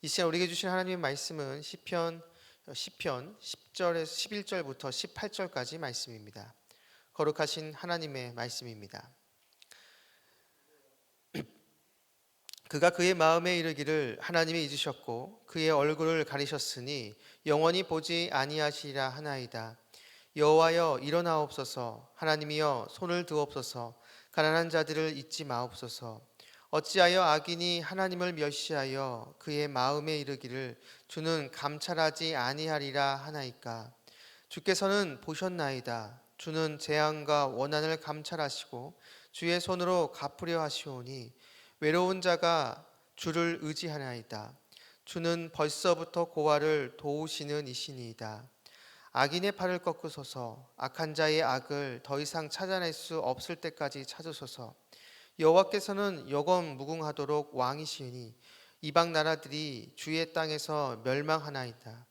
이 시간 우리에게 주신 하나님의 말씀은 시편 10절에서 11절부터 18절까지 말씀입니다. 거룩하신 하나님의 말씀입니다. 그가 그의 마음에 이르기를 하나님이 잊으셨고 그의 얼굴을 가리셨으니 영원히 보지 아니하시리라 하나이다. 여호와여 일어나옵소서. 하나님이여 손을 드옵소서. 가난한 자들을 잊지 마옵소서. 어찌하여 악인이 하나님을 멸시하여 그의 마음에 이르기를 주는 감찰하지 아니하리라 하나이까. 주께서는 보셨나이다. 주는 재앙과 원한을 감찰하시고 주의 손으로 갚으려 하시오니 외로운 자가 주를 의지하나이다. 주는 벌써부터 고아를 도우시는 이시니이다. 악인의 팔을 꺾으소서. 악한 자의 악을 더 이상 찾아낼 수 없을 때까지 찾으소서. 여호와께서는 영원 무궁하도록 왕이시니 이방 나라들이 주의 땅에서 멸망하나이다.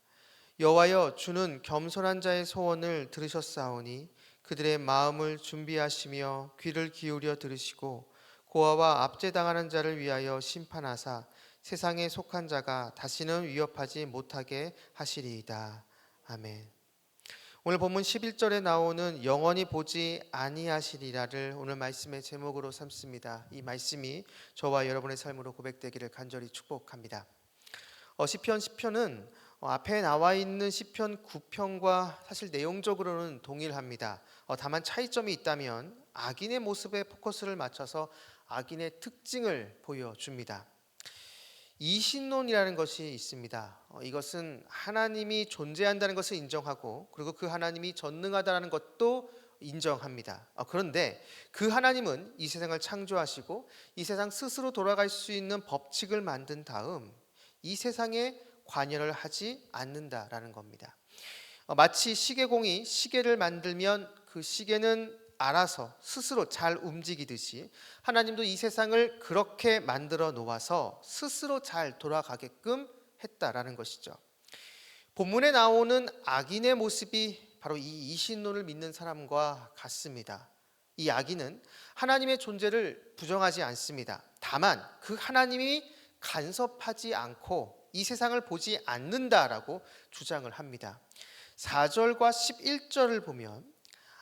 여호와여 주는 겸손한 자의 소원을 들으셨사오니 그들의 마음을 준비하시며 귀를 기울여 들으시고 고아와 압제당하는 자를 위하여 심판하사 세상에 속한 자가 다시는 위협하지 못하게 하시리이다. 아멘. 오늘 본문 11절에 나오는 영원히 보지 아니하시리라를 오늘 말씀의 제목으로 삼습니다. 이 말씀이 저와 여러분의 삶으로 고백되기를 간절히 축복합니다. 시편 10편은 앞에 나와 있는 시편 9편과 사실 내용적으로는 동일합니다. 다만 차이점이 있다면 악인의 모습에 포커스를 맞춰서 악인의 특징을 보여줍니다. 이신론이라는 것이 있습니다. 이것은 하나님이 존재한다는 것을 인정하고 그리고 그 하나님이 전능하다는 것도 인정합니다. 그런데 그 하나님은 이 세상을 창조하시고 이 세상 스스로 돌아갈 수 있는 법칙을 만든 다음 이 세상에 관여를 하지 않는다라는 겁니다. 마치 시계공이 시계를 만들면 그 시계는 알아서 스스로 잘 움직이듯이 하나님도 이 세상을 그렇게 만들어 놓아서 스스로 잘 돌아가게끔 했다라는 것이죠. 본문에 나오는 악인의 모습이 바로 이 이신론을 믿는 사람과 같습니다. 이 악인은 하나님의 존재를 부정하지 않습니다. 다만 그 하나님이 간섭하지 않고 이 세상을 보지 않는다라고 주장을 합니다. 4절과 11절을 보면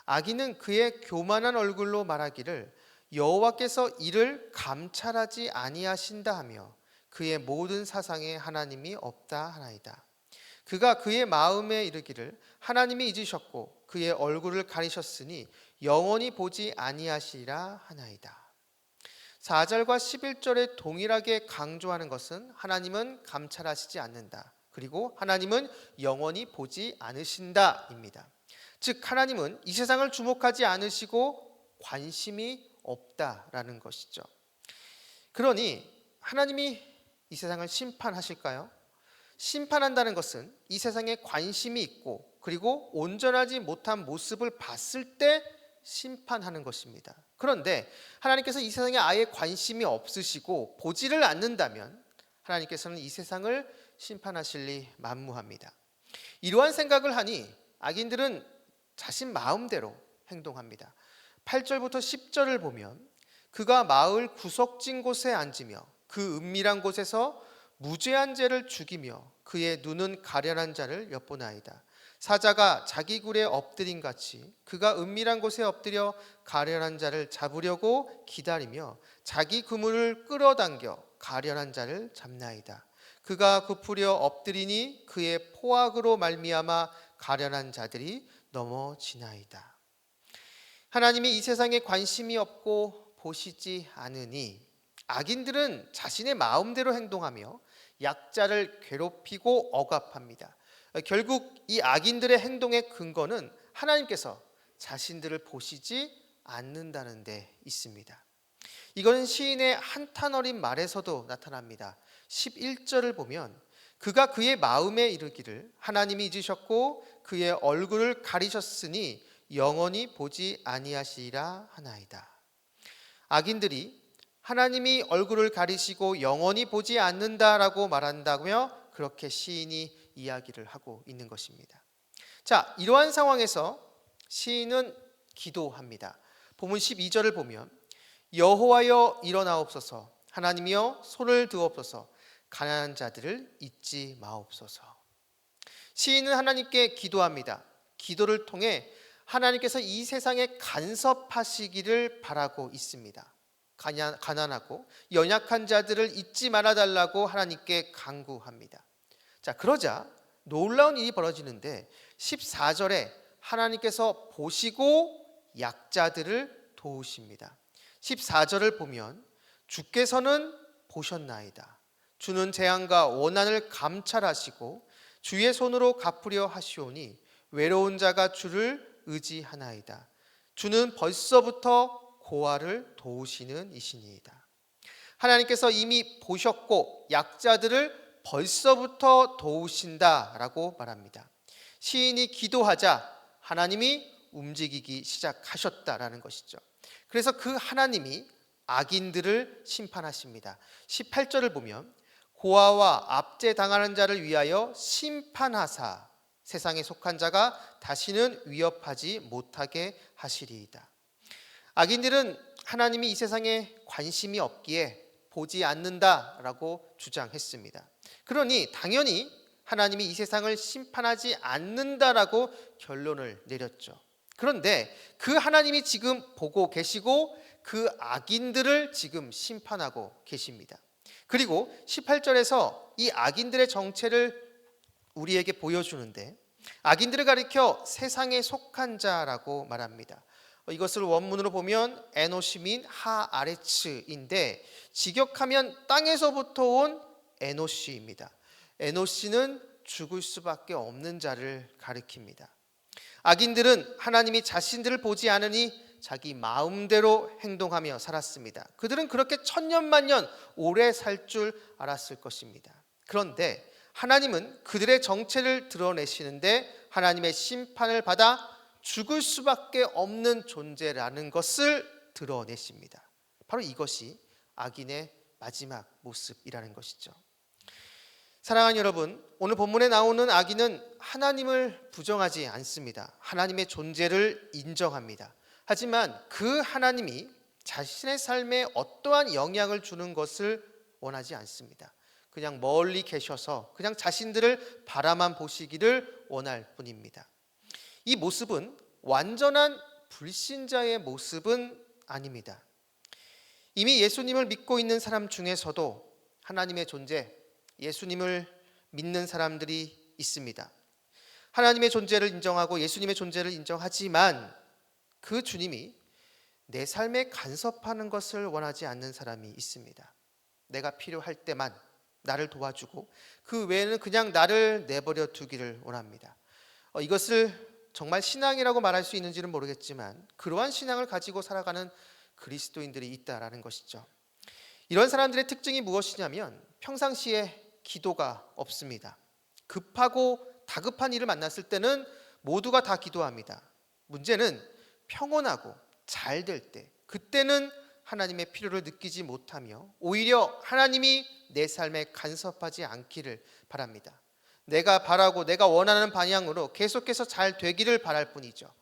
악인은 그의 교만한 얼굴로 말하기를 여호와께서 이를 감찰하지 아니하신다 하며 그의 모든 사상에 하나님이 없다 하나이다. 그가 그의 마음에 이르기를 하나님이 잊으셨고 그의 얼굴을 가리셨으니 영원히 보지 아니하시리라 하나이다. 4절과 11절에 동일하게 강조하는 것은 하나님은 감찰하시지 않는다. 그리고 하나님은 영원히 보지 않으신다입니다. 즉 하나님은 이 세상을 주목하지 않으시고 관심이 없다라는 것이죠. 그러니 하나님이 이 세상을 심판하실까요? 심판한다는 것은 이 세상에 관심이 있고 그리고 온전하지 못한 모습을 봤을 때 심판하는 것입니다. 그런데 하나님께서 이 세상에 아예 관심이 없으시고 보지를 않는다면 하나님께서는 이 세상을 심판하실 리 만무합니다. 이러한 생각을 하니 악인들은 자신 마음대로 행동합니다. 8절부터 10절을 보면 그가 마을 구석진 곳에 앉으며 그 은밀한 곳에서 무죄한 죄를 죽이며 그의 눈은 가련한 자를 엿보나이다. 사자가 자기 굴에 엎드린 같이 그가 은밀한 곳에 엎드려 가련한 자를 잡으려고 기다리며 자기 그물을 끌어당겨 가련한 자를 잡나이다. 그가 굽으려 엎드리니 그의 포악으로 말미암아 가련한 자들이 넘어지나이다. 하나님이 이 세상에 관심이 없고 보시지 않으니 악인들은 자신의 마음대로 행동하며 약자를 괴롭히고 억압합니다. 결국 이 악인들의 행동의 근거는 하나님께서 자신들을 보시지 않는다는 데 있습니다. 이거는 시인의 한탄 어린 말에서도 나타납니다. 11절을 보면 그가 그의 마음에 이르기를 하나님이 잊으셨고 그의 얼굴을 가리셨으니 영원히 보지 아니하시리라 하나이다. 악인들이 하나님이 얼굴을 가리시고 영원히 보지 않는다라고 말한다며 그렇게 시인이 이야기를 하고 있는 것입니다. 자, 이러한 상황에서 시인은 기도합니다. 본문 12절을 보면 여호와여 일어나옵소서. 하나님이여 손을 드옵소서. 가난한 자들을 잊지 마옵소서. 시인은 하나님께 기도합니다. 기도를 통해 하나님께서 이 세상에 간섭하시기를 바라고 있습니다. 가난하고 연약한 자들을 잊지 말아달라고 하나님께 간구합니다. 자, 그러자 놀라운 일이 벌어지는데 14절에 하나님께서 보시고 약자들을 도우십니다. 14절을 보면 주께서는 보셨나이다. 주는 재앙과 원한을 감찰하시고 주의 손으로 갚으려 하시오니 외로운 자가 주를 의지하나이다. 주는 벌써부터 고아를 도우시는 이시니이다. 하나님께서 이미 보셨고 약자들을 벌써부터 도우신다라고 말합니다. 시인이 기도하자 하나님이 움직이기 시작하셨다라는 것이죠. 그래서 그 하나님이 악인들을 심판하십니다. 18절을 보면 고아와 압제당하는 자를 위하여 심판하사 세상에 속한 자가 다시는 위협하지 못하게 하시리이다. 악인들은 하나님이 이 세상에 관심이 없기에 보지 않는다라고 주장했습니다. 그러니 당연히 하나님이 이 세상을 심판하지 않는다라고 결론을 내렸죠. 그런데 그 하나님이 지금 보고 계시고 그 악인들을 지금 심판하고 계십니다. 그리고 18절에서 이 악인들의 정체를 우리에게 보여주는데 악인들을 가리켜 세상에 속한 자라고 말합니다. 이것을 원문으로 보면 에노시민 하아레츠인데 직역하면 땅에서부터 온 에노시입니다. 에노시는 죽을 수밖에 없는 자를 가리킵니다. 악인들은 하나님이 자신들을 보지 않으니 자기 마음대로 행동하며 살았습니다. 그들은 그렇게 천년만년 오래 살 줄 알았을 것입니다. 그런데 하나님은 그들의 정체를 드러내시는데 하나님의 심판을 받아 죽을 수밖에 없는 존재라는 것을 드러내십니다. 바로 이것이 악인의 마지막 모습이라는 것이죠. 사랑하는 여러분, 오늘 본문에 나오는 악인은 하나님을 부정하지 않습니다. 하나님의 존재를 인정합니다. 하지만 그 하나님이 자신의 삶에 어떠한 영향을 주는 것을 원하지 않습니다. 그냥 멀리 계셔서 그냥 자신들을 바라만 보시기를 원할 뿐입니다. 이 모습은 완전한 불신자의 모습은 아닙니다. 이미 예수님을 믿고 있는 사람 중에서도 하나님의 존재, 예수님을 믿는 사람들이 있습니다. 하나님의 존재를 인정하고 예수님의 존재를 인정하지만 그 주님이 내 삶에 간섭하는 것을 원하지 않는 사람이 있습니다. 내가 필요할 때만 나를 도와주고 그 외에는 그냥 나를 내버려 두기를 원합니다. 이것을 정말 신앙이라고 말할 수 있는지는 모르겠지만 그러한 신앙을 가지고 살아가는 그리스도인들이 있다라는 것이죠. 이런 사람들의 특징이 무엇이냐면 평상시에 기도가 없습니다. 급하고 다급한 일을 만났을 때는 모두가 다 기도합니다. 문제는 평온하고 잘 될 때, 그때는 하나님의 필요를 느끼지 못하며 오히려 하나님이 내 삶에 간섭하지 않기를 바랍니다. 내가 바라고 내가 원하는 방향으로 계속해서 잘 되기를 바랄 뿐이죠.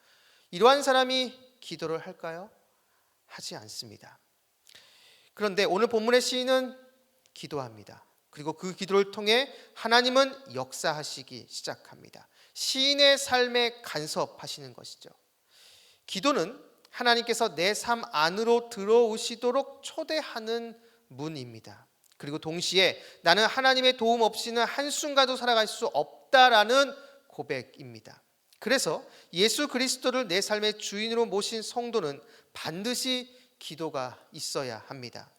이러한 사람이 기도를 할까요? 하지 않습니다. 그런데 오늘 본문의 시인은 기도합니다. 그리고 그 기도를 통해 하나님은 역사하시기 시작합니다. 시인의 삶에 간섭하시는 것이죠. 기도는 하나님께서 내 삶 안으로 들어오시도록 초대하는 문입니다. 그리고 동시에 나는 하나님의 도움 없이는 한순간도 살아갈 수 없다라는 고백입니다. 그래서 예수 그리스도를 내 삶의 주인으로 모신 성도는 반드시 기도가 있어야 합니다.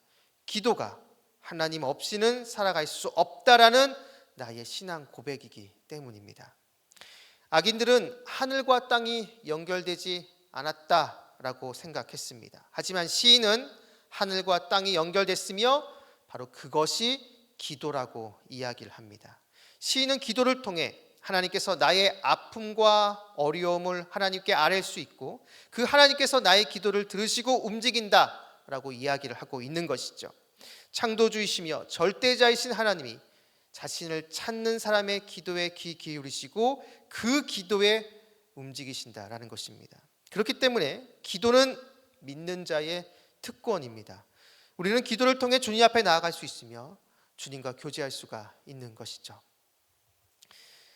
기도가 하나님 없이는 살아갈 수 없다라는 나의 신앙 고백이기 때문입니다. 악인들은 하늘과 땅이 연결되지 않았다라고 생각했습니다. 하지만 시인은 하늘과 땅이 연결됐으며 바로 그것이 기도라고 이야기를 합니다. 시인은 기도를 통해 하나님께서 나의 아픔과 어려움을 하나님께 아뢰 수 있고 그 하나님께서 나의 기도를 들으시고 움직인다라고 이야기를 하고 있는 것이죠. 창조주이시며 절대자이신 하나님이 자신을 찾는 사람의 기도에 귀 기울이시고 그 기도에 움직이신다라는 것입니다. 그렇기 때문에 기도는 믿는 자의 특권입니다. 우리는 기도를 통해 주님 앞에 나아갈 수 있으며 주님과 교제할 수가 있는 것이죠.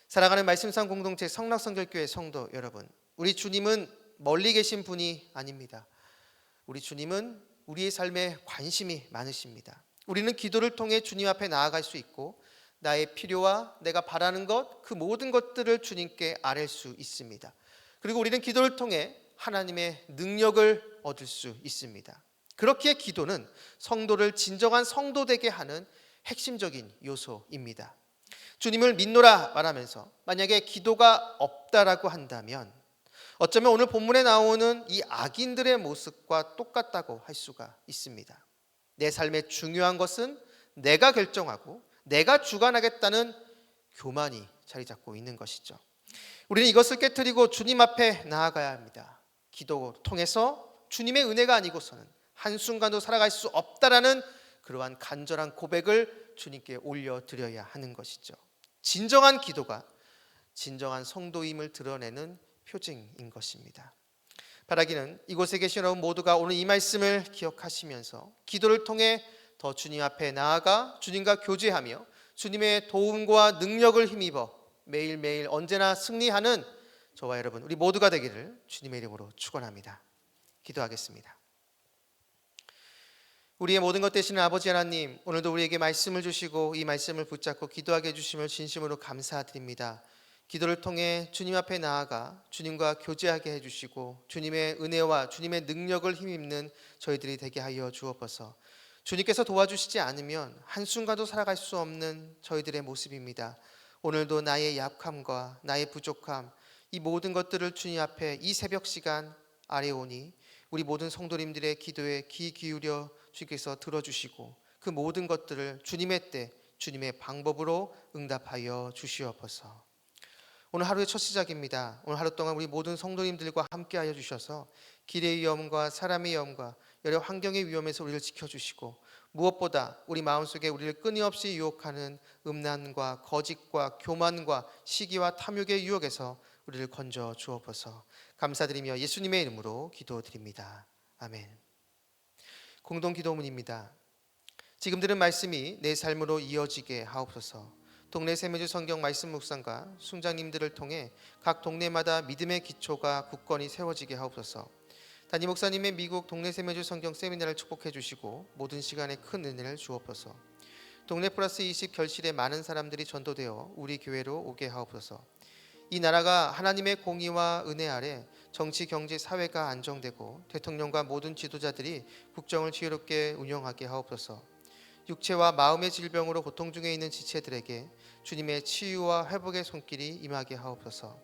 사랑하는 말씀상 공동체 성락성결교회 성도 여러분, 우리 주님은 멀리 계신 분이 아닙니다. 우리 주님은 우리의 삶에 관심이 많으십니다. 우리는 기도를 통해 주님 앞에 나아갈 수 있고 나의 필요와 내가 바라는 것, 그 모든 것들을 주님께 아뢰 수 있습니다. 그리고 우리는 기도를 통해 하나님의 능력을 얻을 수 있습니다. 그렇기에 기도는 성도를 진정한 성도 되게 하는 핵심적인 요소입니다. 주님을 믿노라 말하면서 만약에 기도가 없다라고 한다면 어쩌면 오늘 본문에 나오는 이 악인들의 모습과 똑같다고 할 수가 있습니다. 내 삶의 중요한 것은 내가 결정하고 내가 주관하겠다는 교만이 자리 잡고 있는 것이죠. 우리는 이것을 깨트리고 주님 앞에 나아가야 합니다. 기도를 통해서 주님의 은혜가 아니고서는 한순간도 살아갈 수 없다라는 그러한 간절한 고백을 주님께 올려드려야 하는 것이죠. 진정한 기도가 진정한 성도임을 드러내는 표징인 것입니다. 바라기는 이곳에 계신 여러분 모두가 오늘 이 말씀을 기억하시면서 기도를 통해 더 주님 앞에 나아가 주님과 교제하며 주님의 도움과 능력을 힘입어 매일매일 언제나 승리하는 저와 여러분 우리 모두가 되기를 주님의 이름으로 축원합니다. 기도하겠습니다. 우리의 모든 것 되시는 아버지 하나님, 오늘도 우리에게 말씀을 주시고 이 말씀을 붙잡고 기도하게 해주심을 진심으로 감사드립니다. 기도를 통해 주님 앞에 나아가 주님과 교제하게 해주시고 주님의 은혜와 주님의 능력을 힘입는 저희들이 되게 하여 주옵소서. 주님께서 도와주시지 않으면 한순간도 살아갈 수 없는 저희들의 모습입니다. 오늘도 나의 약함과 나의 부족함, 이 모든 것들을 주님 앞에 이 새벽 시간 아뢰오니 우리 모든 성도님들의 기도에 귀 기울여 주께서 들어주시고 그 모든 것들을 주님의 때 주님의 방법으로 응답하여 주시옵소서. 오늘 하루의 첫 시작입니다. 오늘 하루 동안 우리 모든 성도님들과 함께하여 주셔서 길의 위험과 사람의 위험과 여러 환경의 위험에서 우리를 지켜주시고 무엇보다 우리 마음속에 우리를 끊임없이 유혹하는 음란과 거짓과 교만과 시기와 탐욕의 유혹에서 우리를 건져 주옵소서. 감사드리며 예수님의 이름으로 기도드립니다. 아멘. 공동 기도문입니다. 지금 들은 말씀이 내 삶으로 이어지게 하옵소서. 동네 세매주 성경 말씀 묵상과 순장님들을 통해 각 동네마다 믿음의 기초가 굳건히 세워지게 하옵소서. 담임 목사님의 미국 동네 세매주 성경 세미나를 축복해 주시고 모든 시간에 큰 은혜를 주옵소서. 동네 플러스 20 결실에 많은 사람들이 전도되어 우리 교회로 오게 하옵소서. 이 나라가 하나님의 공의와 은혜 아래 정치, 경제, 사회가 안정되고 대통령과 모든 지도자들이 국정을 지혜롭게 운영하게 하옵소서. 육체와 마음의 질병으로 고통 중에 있는 지체들에게 주님의 치유와 회복의 손길이 임하게 하옵소서.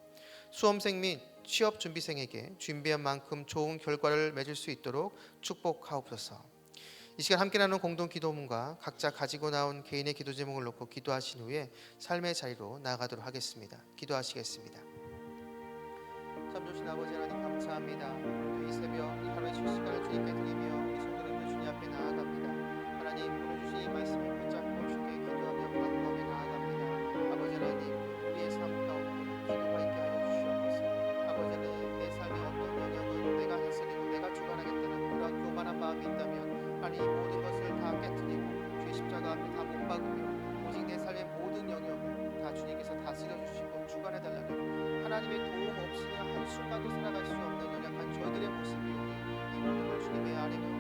수험생 및 취업 준비생에게 준비한 만큼 좋은 결과를 맺을 수 있도록 축복하옵소서. 이 시간 함께 나누는 공동 기도문과 각자 가지고 나온 개인의 기도 제목을 놓고 기도하신 후에 삶의 자리로 나아가도록 하겠습니다. 기도하시겠습니다. 참 좋으신 아버지 하나님 감사합니다. 이 새벽 이 하루의 첫 시간을 주님께 드리며 우리 성도님들 주님 앞에 나아갑니다. 하나님 오늘 주신 이 말씀을 붙잡고 주께 기도하며 간구하며 나아갑니다. 아버지 하나님 우리의 삶 가운데 기도가 있게 하여 주시옵소서. 아버지 하나님 내 삶의 어떤 영역은 내가 다스리고 내가 주관하겠다는 그런 교만한 마음이 있다면 하나님 이 모든 것을 다 깨트리고 주의 십자가 앞에 다 못 박으며 오직 내 삶의 모든 영역을 다 주님께서 다스려 주시고 주관해달라는 하나님의 도움 없이는 한순간도 살아갈 수 없는 연약한 저희들의 모습이 오니 이 모든 걸 주님의 아뢰며